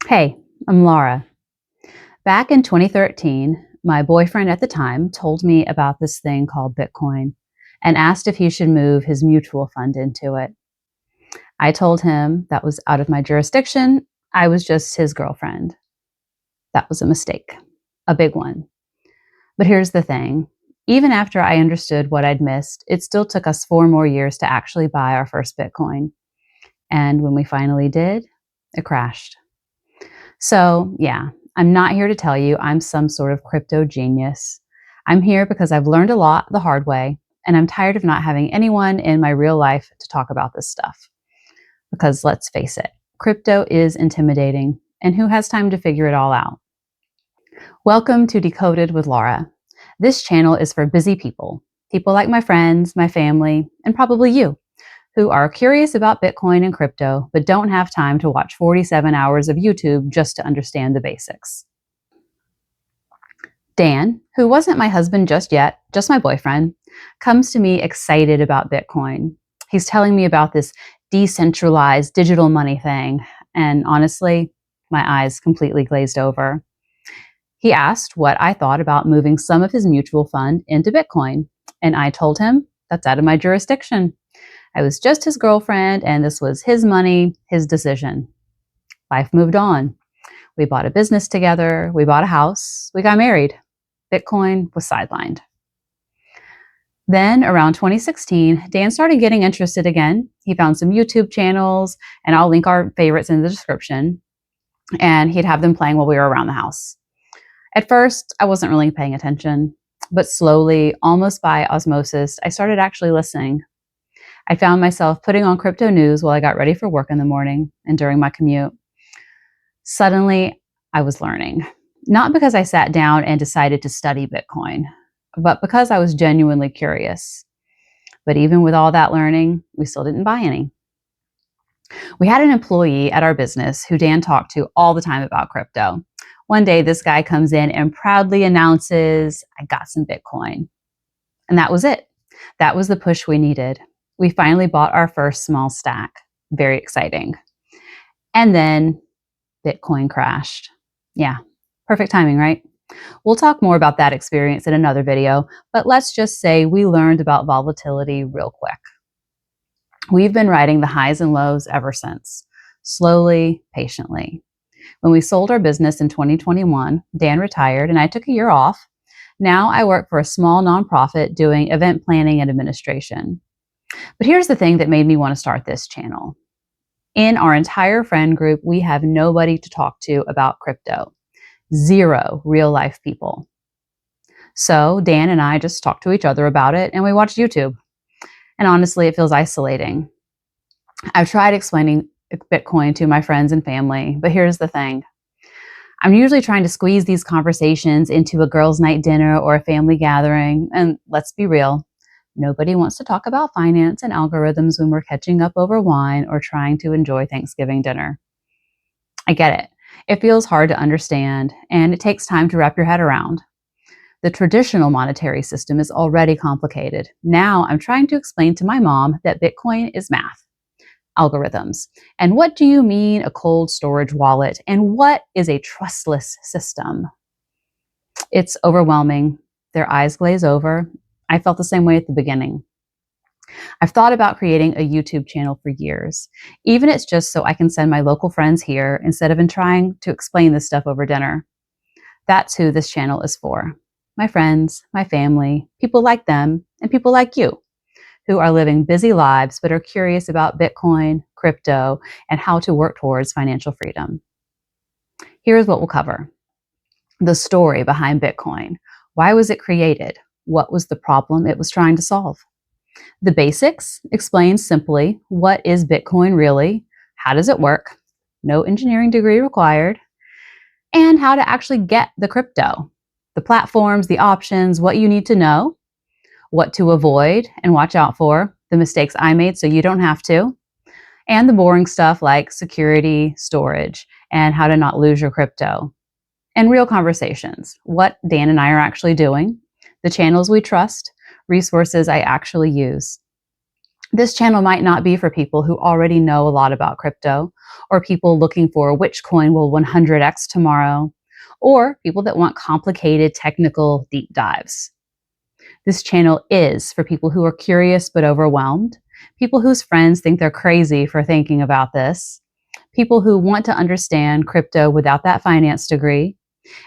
Hey, I'm Laura. Back in 2013, my boyfriend at the time told me about this thing called Bitcoin and asked if he should move his mutual fund into it. I told him that was out of my jurisdiction. I was just his girlfriend. That was a mistake, a big one. But here's the thing, even after I understood what I'd missed, it still took us 4 more years to actually buy our first Bitcoin. And when we finally did, it crashed. So, yeah, I'm not here to tell you I'm some sort of crypto genius. I'm here because I've learned a lot the hard way, and I'm tired of not having anyone in my real life to talk about this stuff. Because let's face it, crypto is intimidating, and who has time to figure it all out? Welcome to Decoded with Laura. This channel is for busy people, people like my friends, my family, and probably you, who are curious about Bitcoin and crypto, but don't have time to watch 47 hours of YouTube just to understand the basics. Dan, who wasn't my husband just yet, just my boyfriend, comes to me excited about Bitcoin. He's telling me about this decentralized digital money thing, and honestly, my eyes completely glazed over. He asked what I thought about moving some of his mutual fund into Bitcoin, and I told him that's out of my jurisdiction. I was just his girlfriend, and this was his money, his decision. Life moved on. We bought a business together, we bought a house, we got married. Bitcoin was sidelined. Then, around 2016, Dan started getting interested again. He found some YouTube channels, and I'll link our favorites in the description, and he'd have them playing while we were around the house. At first, I wasn't really paying attention, but slowly, almost by osmosis, I started actually listening. I found myself putting on crypto news while I got ready for work in the morning and during my commute. Suddenly, I was learning. Not because I sat down and decided to study Bitcoin, but because I was genuinely curious. But even with all that learning, we still didn't buy any. We had an employee at our business who Dan talked to all the time about crypto. One day, this guy comes in and proudly announces, I got some Bitcoin. And that was it. That was the push we needed. We finally bought our first small stack. Very exciting. And then Bitcoin crashed. Yeah, perfect timing, right? We'll talk more about that experience in another video, but let's just say we learned about volatility real quick. We've been riding the highs and lows ever since, slowly, patiently. When we sold our business in 2021, Dan retired and I took a year off. Now I work for a small nonprofit doing event planning and administration. But here's the thing that made me want to start this channel. In our entire friend group, we have nobody to talk to about crypto. Zero real life people. So Dan and I just talk to each other about it and we watch YouTube. And honestly, it feels isolating. I've tried explaining Bitcoin to my friends and family, but here's the thing. I'm usually trying to squeeze these conversations into a girls' night dinner or a family gathering. And let's be real, nobody wants to talk about finance and algorithms when we're catching up over wine or trying to enjoy Thanksgiving dinner. I get it. It feels hard to understand, and it takes time to wrap your head around. The traditional monetary system is already complicated. Now I'm trying to explain to my mom that Bitcoin is math, algorithms. And what do you mean a cold storage wallet? And what is a trustless system? It's overwhelming. Their eyes glaze over. I felt the same way at the beginning. I've thought about creating a YouTube channel for years, even if it's just so I can send my local friends here instead of in trying to explain this stuff over dinner. That's who this channel is for. My friends, my family, people like them, and people like you who are living busy lives but are curious about Bitcoin, crypto, and how to work towards financial freedom. Here's what we'll cover. The story behind Bitcoin. Why was it created? What was the problem it was trying to solve? The basics explains simply what is Bitcoin really, how does it work, no engineering degree required, and how to actually get the crypto, the platforms, the options, what you need to know, what to avoid and watch out for, the mistakes I made so you don't have to, and the boring stuff like security, storage, and how to not lose your crypto. And real conversations, what Dan and I are actually doing, the channels we trust, resources I actually use. This channel might not be for people who already know a lot about crypto, or people looking for which coin will 100x tomorrow, or people that want complicated technical deep dives. This channel is for people who are curious but overwhelmed, people whose friends think they're crazy for thinking about this, people who want to understand crypto without that finance degree,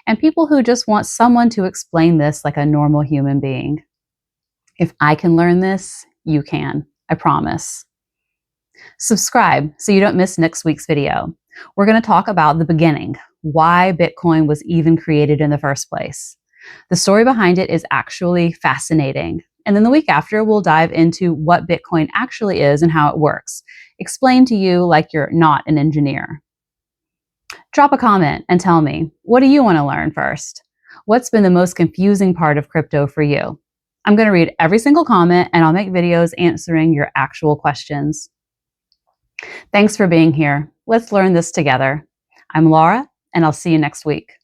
and people who just want someone to explain this like a normal human being. If I can learn this, you can. I promise. Subscribe so you don't miss next week's video. We're going to talk about the beginning, why Bitcoin was even created in the first place. The story behind it is actually fascinating. And then the week after, we'll dive into what Bitcoin actually is and how it works, explained to you like you're not an engineer. Drop a comment and tell me, what do you want to learn first? What's been the most confusing part of crypto for you? I'm going to read every single comment and I'll make videos answering your actual questions. Thanks for being here. Let's learn this together. I'm Laura, and I'll see you next week.